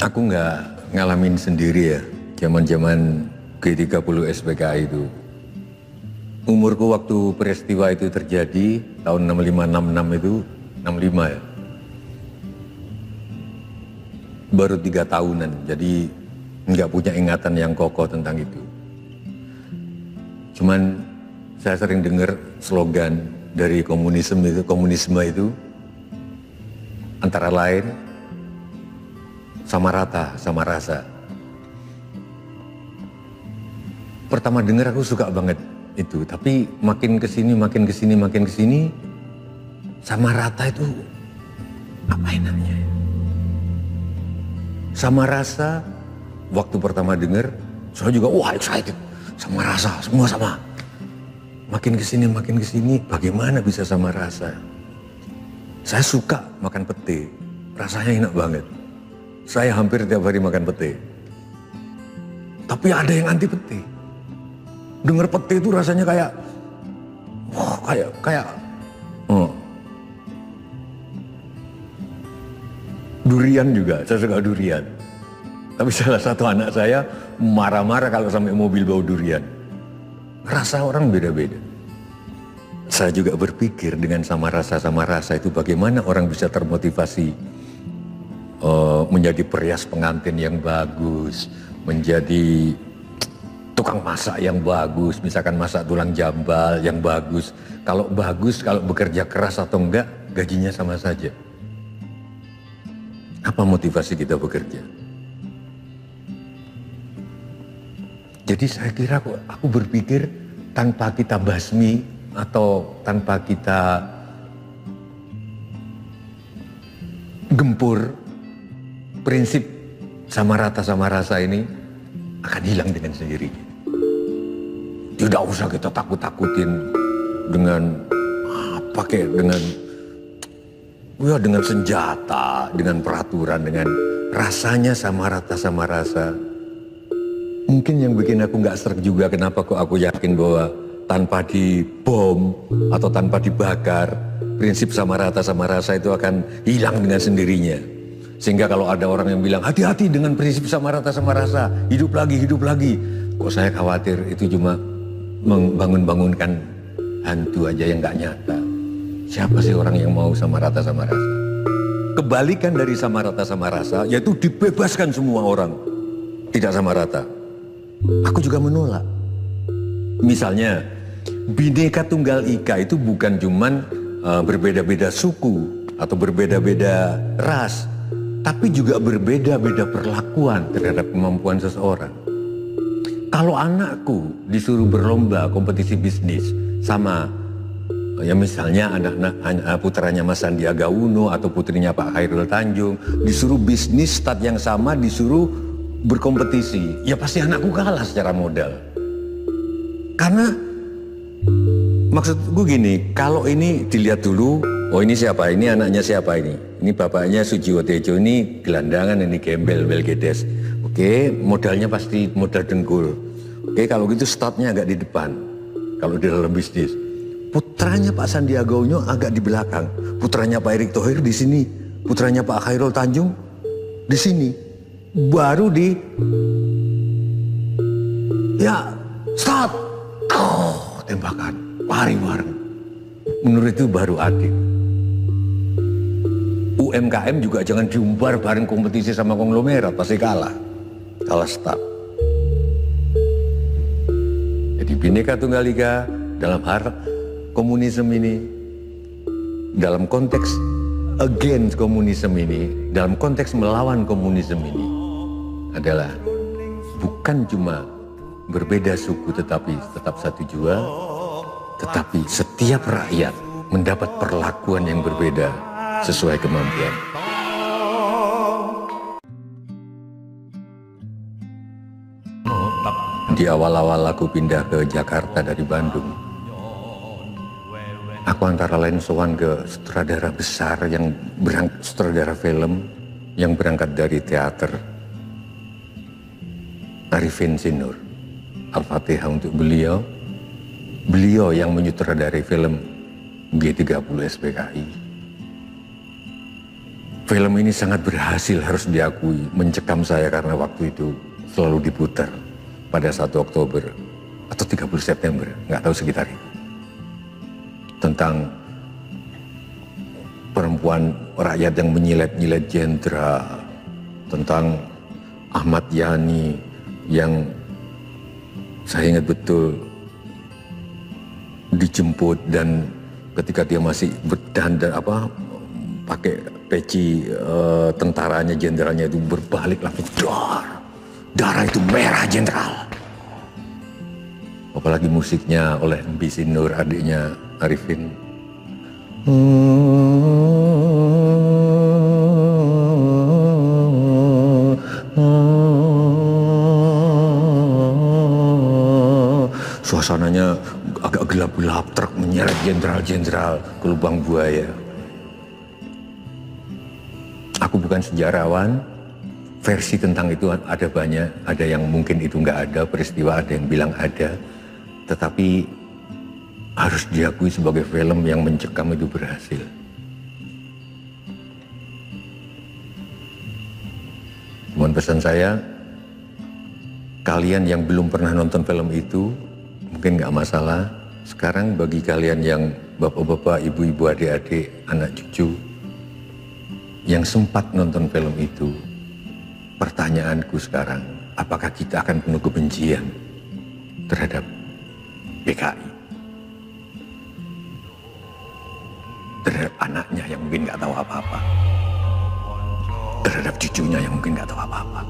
Aku nggak ngalamin sendiri ya, zaman-zaman G30 SPKI itu. Umurku waktu peristiwa itu terjadi, tahun 65-66 itu, 65 ya. Baru 3 tahunan, jadi nggak punya ingatan yang kokoh tentang itu. Cuman saya sering dengar slogan dari komunisme itu, antara lain, sama rata, sama rasa. Pertama dengar aku suka banget itu, tapi makin kesini, sama rata itu apa enaknya? Sama rasa, waktu pertama dengar, saya juga wah excited, sama rasa, semua sama. Makin kesini, bagaimana bisa sama rasa? Saya suka makan pete, rasanya enak banget. Saya hampir tiap hari makan pete. Tapi ada yang anti pete. Dengar pete itu rasanya kayak, durian juga, saya suka durian. Tapi salah satu anak saya marah-marah kalau sampai mobil bau durian. Rasa orang beda-beda. Saya juga berpikir dengan sama rasa itu bagaimana orang bisa termotivasi menjadi perias pengantin yang bagus, menjadi tukang masak yang bagus, misalkan masak tulang jambal yang bagus. Kalau bekerja keras atau enggak, gajinya sama saja. Apa motivasi kita bekerja? Jadi saya kira aku berpikir tanpa kita basmi atau tanpa kita gempur, prinsip sama rasa ini akan hilang dengan sendirinya. Tidak usah kita takut-takutin dengan dengan senjata, dengan peraturan, dengan rasanya sama rasa. Mungkin yang bikin aku nggak sreg juga kenapa kok aku yakin bahwa tanpa dibom atau tanpa dibakar, prinsip sama rasa itu akan hilang dengan sendirinya. Sehingga kalau ada orang yang bilang hati-hati dengan prinsip sama rasa, hidup lagi. Kok saya khawatir itu cuma membangunkan hantu aja yang nggak nyata. Siapa sih orang yang mau sama rasa? Kebalikan dari sama rasa, yaitu dibebaskan semua orang tidak sama rata. Aku juga menolak. Misalnya, Bhinneka Tunggal Ika itu bukan cuman berbeda-beda suku atau berbeda-beda ras, tapi juga berbeda-beda perlakuan terhadap kemampuan seseorang. Kalau anakku disuruh berlomba kompetisi bisnis sama, ya misalnya anak putranya Mas Sandiaga Uno atau putrinya Pak Khairul Tanjung, disuruh bisnis start yang sama, disuruh berkompetisi, ya pasti anakku kalah secara modal. Karena maksudku gini, kalau ini dilihat dulu, oh ini siapa, ini anaknya siapa ini bapaknya Sujiwo Tejo, ini gelandangan, ini gembel, Belgedes. Oke, modalnya pasti modal dengkul. Oke, kalau gitu startnya agak di depan, kalau di dalam bisnis. Putranya Pak Sandiaga Uno agak di belakang, putranya Pak Erick Thohir di sini, putranya Pak Khairul Tanjung di sini. Baru start, tembakan, lari bareng. Menurut itu baru adil. UMKM juga jangan diumbar bareng kompetisi sama konglomerat, pasti kalah start. Jadi Bhinneka Tunggal Ika dalam hal komunisme ini, dalam konteks against komunisme ini, dalam konteks melawan komunisme ini adalah bukan cuma berbeda suku tetapi tetap satu jua, tetapi setiap rakyat mendapat perlakuan yang berbeda sesuai kemampuan. Di awal-awal aku pindah ke Jakarta dari Bandung, aku antara lain sowan ke sutradara besar sutradara film yang berangkat dari teater, Arifin Sinur. Al-Fatihah untuk beliau yang menyutradarai film G30 SPKI. Film ini sangat berhasil, harus diakui, mencekam saya karena waktu itu selalu diputar pada 1 Oktober atau 30 September, nggak tahu sekitar itu. Tentang perempuan rakyat yang menyilet-nyilet jenderal, tentang Ahmad Yani yang saya ingat betul dijemput dan ketika dia masih berdandan pakai peci tentaranya, jenderalnya itu berbalik langsung darah itu merah jenderal. Apalagi musiknya oleh Mbi Sinur, adiknya Arifin. Suasananya agak gelap-gelap, truk menyeret jenderal-jenderal ke lubang buaya. Aku bukan sejarawan, versi tentang itu ada banyak, ada yang mungkin itu nggak ada peristiwa, ada yang bilang ada, tetapi harus diakui sebagai film yang mencekam itu berhasil. Mohon pesan saya, kalian yang belum pernah nonton film itu, mungkin nggak masalah. Sekarang bagi kalian yang bapak-bapak, ibu-ibu, adik-adik, anak cucu, yang sempat nonton film itu, pertanyaanku sekarang, apakah kita akan penuh kebencian terhadap PKI? Terhadap anaknya yang mungkin nggak tahu apa-apa, terhadap cucunya yang mungkin nggak tahu apa-apa.